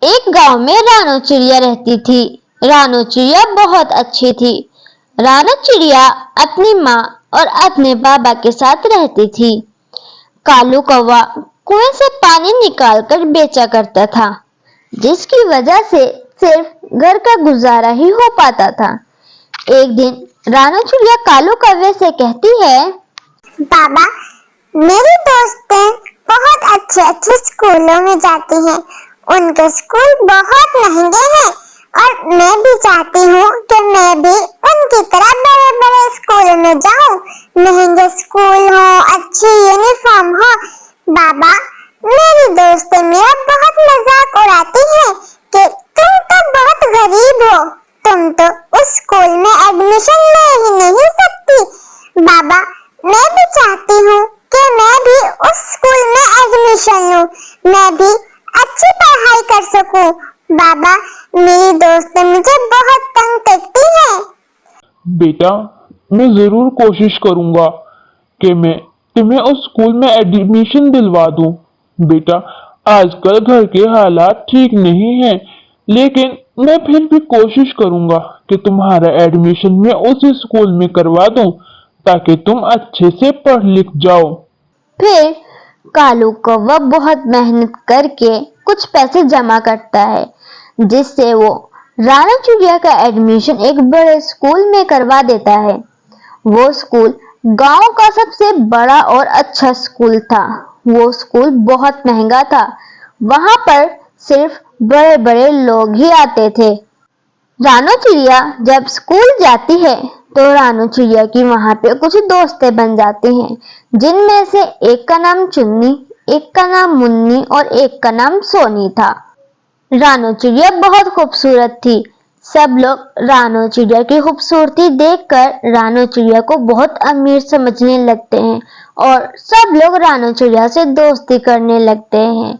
एक गांव में रानो चिड़िया रहती थी। रानो चिड़िया बहुत अच्छी थी। रानो चिड़िया अपनी माँ और अपने बाबा के साथ रहती थी। कालू कौवा कुएं से पानी निकालकर बेचा करता था, जिसकी वजह से सिर्फ घर का गुजारा ही हो पाता था। एक दिन रानो चिड़िया कालू कौवे से कहती है, बाबा, मेरी दोस्तें बहुत अच्छे अच्छे स्कूलों में जाती हैं। उनके स्कूल बहुत महंगे हैं और मैं भी चाहती हूँ कि मैं भी उनकी तरह बड़े बड़े स्कूल में जाऊँ। महंगे स्कूल हो, अच्छी यूनिफॉर्म हो। बाबा, मेरी दोस्तें मेरा बहुत मजाक उड़ाती हैं कि तुम तो बहुत गरीब हो, तुम तो उस स्कूल में एडमिशन ले ही नहीं सकती। बाबा, मैं भी चाहती हूँ कि मैं भी उस स्कूल में एडमिशन लूँ, मैं भी अच्छी पढ़ाई कर सकूँ। बाबा, मेरी दोस्तें मुझे बहुत तंग करती हैं। बेटा, मैं जरूर कोशिश करूंगा कि मैं तुम्हें उस स्कूल में एडमिशन दिलवा दूं। बेटा, आजकल घर के हालात ठीक नहीं हैं, लेकिन मैं फिर भी कोशिश करूंगा कि तुम्हारा एडमिशन मैं उस स्कूल में करवा दूं, ताकि तुम अच्छे से पढ़ लिख जाओ। फिर कालू कौवा बहुत मेहनत करके कुछ पैसे जमा करता है, जिससे वो रानो चिड़िया का एडमिशन एक बड़े स्कूल में करवा देता है। वो स्कूल गांव का सबसे बड़ा और अच्छा स्कूल था। वो स्कूल बहुत महंगा था। वहां पर सिर्फ बड़े बड़े लोग ही आते थे। रानो चिड़िया जब स्कूल जाती है तो रानो चिड़िया की वहां पे कुछ दोस्तें बन जाती हैं, जिनमें से एक का नाम चुन्नी, एक का नाम मुन्नी और एक का नाम सोनी था। रानो चिड़िया बहुत खूबसूरत थी। सब लोग रानो चिड़िया की खूबसूरती देखकर रानो चिड़िया को बहुत अमीर समझने लगते हैं और सब लोग रानो चिड़िया से दोस्ती करने लगते हैं।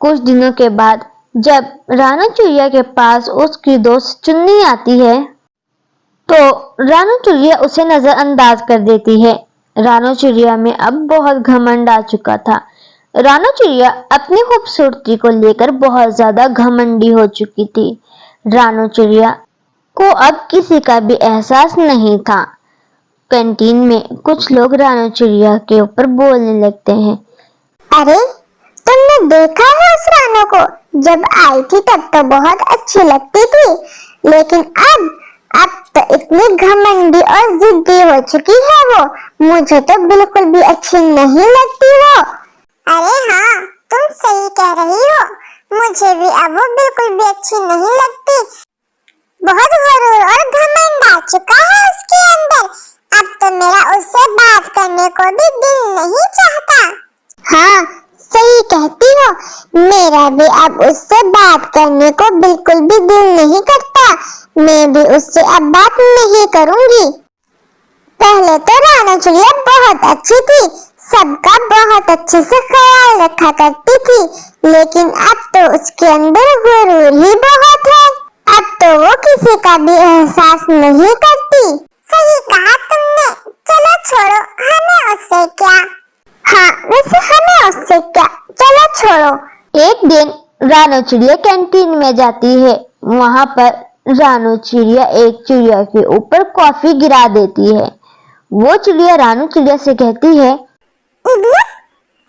कुछ दिनों के बाद जब रानो चिड़िया के पास उसकी दोस्त चुन्नी आती है, तो रानो चिड़िया उसे नजरअंदाज कर देती है। रानो चिड़िया में अब बहुत घमंड आ चुका था। रानो चिड़िया अपनी खूबसूरती को लेकर बहुत ज्यादा घमंडी हो चुकी थी। रानो चिड़िया को अब किसी का भी एहसास नहीं था। कैंटीन में कुछ लोग रानो चिड़िया के ऊपर बोलने लगते हैं, अरे, तुमने देखा है उस रानो को? जब आई थी तब तो बहुत अच्छी लगती थी, लेकिन अब तो इतनी घमंडी और जिद्दी हो चुकी है वो। मुझे तो बिल्कुल भी अच्छी नहीं लगती वो। अरे हाँ, तुम सही कह रही हो। मुझे भी अब वो बिल्कुल भी अच्छी नहीं लगती। बहुत गुरूर और घमंड आ चुका है उसके अंदर। अब तो मेरा उससे बात करने को भी दिल नहीं चाहता। हाँ, सही कहती हो। मेरा भी अब उससे बात करने को बिल्कुल भी दिल नहीं करता। मैं भी उससे अब बात नहीं करूंगी। पहले तो रानो चिड़िया बहुत अच्छी थी, सबका बहुत अच्छे से ख्याल रखा करती थी, लेकिन अब तो उसके अंदर गुरूर ही बहुत है। अब तो वो किसी का भी एहसास नहीं करती। सही कहा तुमने। चलो छोड़ो, हमें उससे क्या। हाँ, वैसे हमें उससे क्या, चलो छोड़ो। एक दिन रानो चिड़िया कैंटीन में जाती है। वहां पर रानो चिड़िया एक चिड़िया के ऊपर कॉफी गिरा देती है। वो चिड़िया रानो चिड़िया से कहती है, इडियट,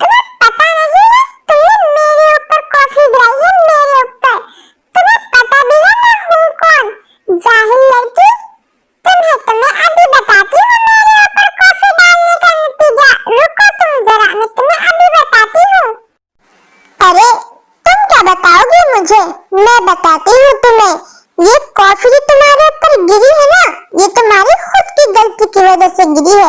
तुम्हें पता नहीं है तुमने मेरे ऊपर कॉफी गिराई है, मेरे ऊपर। तुम्हें पता भी है मैं हूँ कौन? जाहिल लड़की। तो मैं अभी बताती हूँ मेरे ऊपर कॉफी डालने का नतीजा। रुको तुम जरा, मैं तुम्हें अभी बताती हूँ। अरे, तुम क्या बताओगी मुझे? मैं बताती हूँ तुम्हें। ये कॉफी जो तुम्हारे ऊपर गिरी है ना, ये तुम्हारी खुद की गलती की वजह से गिरी है।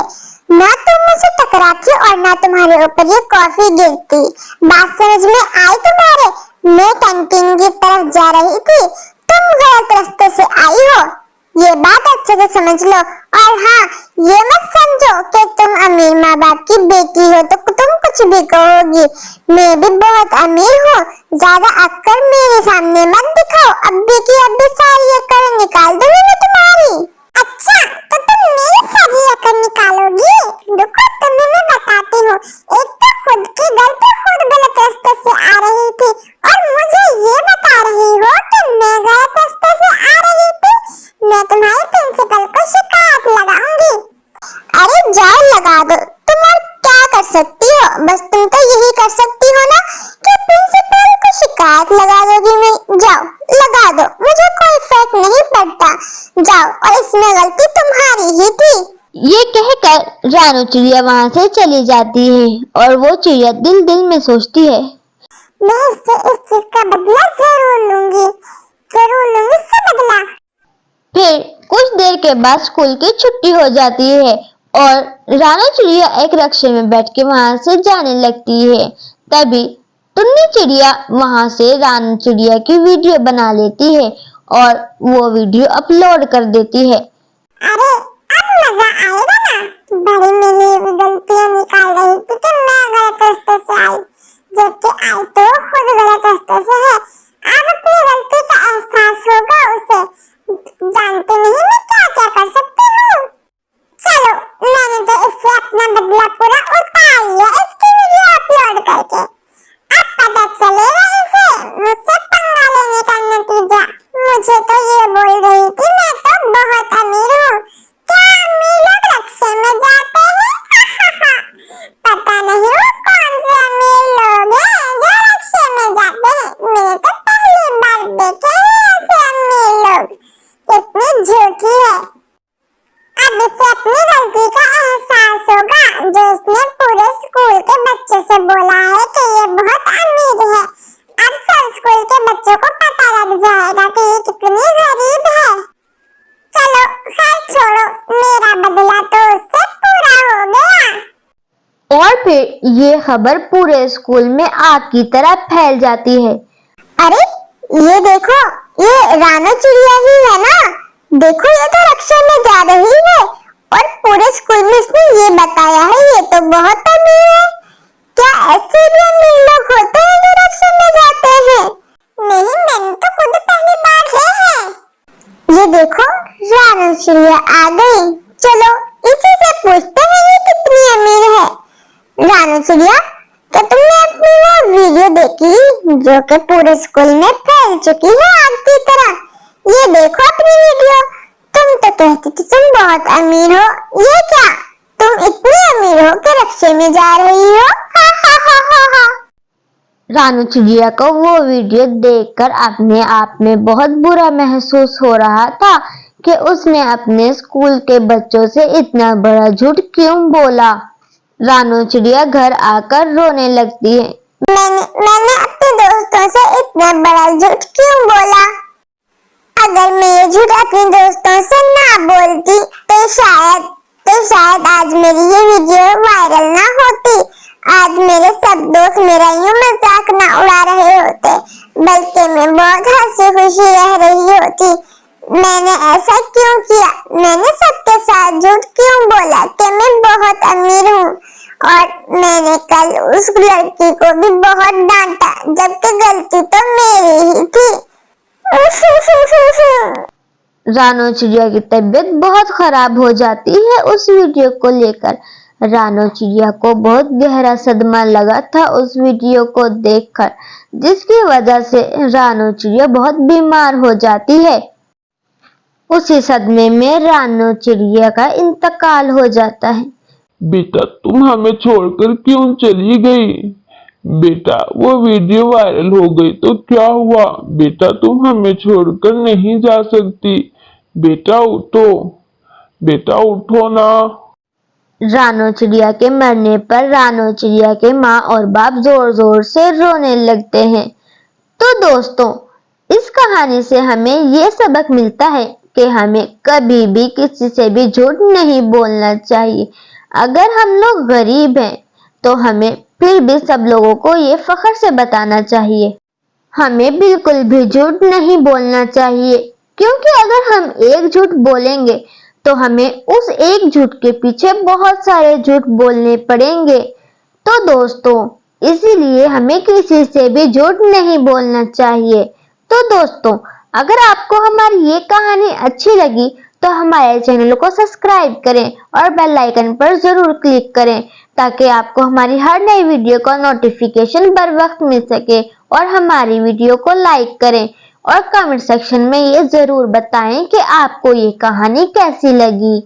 ना तुम मुझे टकराती और ना तुम्हारे ऊपर ये कॉफी गिरती। बात समझ में आई तुम्हारे? मैं कैंटीन की तरफ जा रही थी, तुम गलत रास्ते से आई हो। ये बात अच्छे से समझ लो। और हाँ, ये मत समझो कि तुम अमीर माँ बाप की बेटी हो तो तुम कुछ भी कहोगी। मैं भी बहुत अमीर हूँ। ज्यादा अक्कल मेरे सामने मत दिखाओ। अब्बी की अब्बी सारी अक्कल निकाल दूंगी मैं तुम्हारी। अच्छा, तो तुम मेरी सारी अक्कल निकालोगी? रुको, तुम्हें मैं बताती हूँ। एक तो खुद की गलती खुद गलत रास्ते से आ रही थी और मुझे ये बता रही हाथ लगा दोगी मैं? जाओ लगा दो, मुझे कोई फर्क नहीं पड़ता। जाओ, और इसमें गलती तुम्हारी ही थी। ये कहकर रानू चिड़िया वहां से चली जाती है और वो चिड़िया दिल दिल में सोचती है, मैं इससे इस चीज का बदला जरूर लूंगी इससे बदला। फिर कुछ देर के बाद स्कूल की छुट्टी हो जाती है और रानू चिड़िया एक रिक्शे में बैठ के वहां से जाने लगती है। तभी टुन्नी चिड़िया वहां से रानू चिड़िया की वीडियो बना लेती है और वो वीडियो अपलोड कर देती है। अरे अब मजा आएगा ना, बड़ी मेरी गलतियां निकाल रही थी कि मैं गलत रास्ते से आई, जबकि आई तो खुद गलत रास्ते से है। अब अपनी गलती का एहसास होगा उसे। जानते नहीं मैं क्या क्या कर सकती हूँ। चलो, मैंने तो इससे अपना बदला पूरा उतार लिया इसकी वीडियो अपलोड करके। अब पता चलेगा इसे मुझसे पंगा लेने का नतीजा। मुझे तो ये बोल रही थी मैं तो बहुत अमीर हूँ। क्या अमीर लोग रिक्शे में जाते हैं? पता नहीं वो कौन से अमीर लोग हैं जो रिक्शे में जाते हैं। मैंने तो पहली बार देखे हैं ऐसे अमीर लोग। कितनी झूठी है। अब इसे अपनी गलती का एहसास होगा जो इसने पूरे स्कूल के बच्चों से बोला है कि ये बहुत अमीर है। अब सब स्कूल के बच्चों को पता लग जाएगा कि ये कितनी गरीब है। चलो खैर छोड़ो, मेरा बदला तो उससे पूरा हो गया। और फिर ये खबर पूरे स्कूल में आग की तरह फैल जाती है। अरे ये देखो, ये रानू चिड़िया ही है ना? देखो ये तो रिक्शे में जा रही है और पूरे स्कूल में इसने ये बताया है ये तो बहुत अमीर है। क्या ऐसे भी अमीर लोग होते हैं जो रिक्शे में जाते हैं? नहीं, मैंने तो खुद पहली बार है। ये देखो रानू चिड़िया आ गई। चलो इसी से पूछते हैं ये कितनी अमीर है। रानू चिड़िया, क्या तुमने अपनी वो वीडियो देखी जो कि पूरे स्कूल में फैल चुकी है आग की तरह? ये देखो अपनी वीडियो। तुम तो कहती थी तुम बहुत अमीर हो, ये क्या तुम इतनी अमीर हो कि रिक्शे में जा रही हो? हा हा हा हा हा। रानू चिड़िया को वो वीडियो देखकर अपने आप में बहुत बुरा महसूस हो रहा था कि उसने अपने स्कूल के बच्चों से इतना बड़ा झूठ क्यों बोला। रानू चिड़िया घर आकर रोने लगती है। मैंने अपने दोस्तों से इतना बड़ा झूठ क्यों बोला? अगर मैं ये झूठ अपने दोस्तों से ना बोलती तो शायद आज मेरी ये वीडियो वायरल ना होती। आज मेरे सब दोस्त मेरा यूं मजाक ना उड़ा रहे होते, बल्कि मैं बहुत हंसी खुशी रह रही होती। मैंने ऐसा क्यों किया? मैंने सबके साथ झूठ क्यों बोला कि मैं बहुत अमीर हूँ? और मैंने कल उस लड़की को भी बहुत डांटा, जबकि गलती तो मेरी ही थी। रानू चिड़िया की तबीयत बहुत खराब हो जाती है उस वीडियो को लेकर। रानू चिड़िया को बहुत गहरा सदमा लगा था उस वीडियो को देखकर, जिसकी वजह से रानू चिड़िया बहुत बीमार हो जाती है। उसी सदमे में रानू चिड़िया का इंतकाल हो जाता है। बेटा तुम हमें छोड़कर क्यों चली गई? बेटा वो वीडियो वायरल हो गई तो क्या हुआ? बेटा तुम हमें छोड़कर नहीं जा सकती। बेटा उठो ना। रानू चिड़िया के मरने पर रानू चिड़िया के माँ और बाप जोर जोर से रोने लगते हैं। तो दोस्तों, इस कहानी से हमें ये सबक मिलता है कि हमें कभी भी किसी से भी झूठ नहीं बोलना चाहिए। अगर हम लोग गरीब हैं तो हमें फिर भी सब लोगों को ये फख्र से बताना चाहिए। हमें बिल्कुल भी झूठ नहीं बोलना चाहिए, क्योंकि अगर हम एक झूठ बोलेंगे तो हमें उस एक झूठ के पीछे बहुत सारे झूठ बोलने पड़ेंगे। तो दोस्तों, इसीलिए हमें किसी से भी झूठ नहीं बोलना चाहिए। तो दोस्तों, अगर आपको हमारी ये कहानी अच्छी लगी तो हमारे चैनल को सब्सक्राइब करें और बेल आइकन पर जरूर क्लिक करें, ताकि आपको हमारी हर नई वीडियो का नोटिफिकेशन बर वक्त मिल सके। और हमारी वीडियो को लाइक करें और कमेंट सेक्शन में ये जरूर बताएं कि आपको ये कहानी कैसी लगी।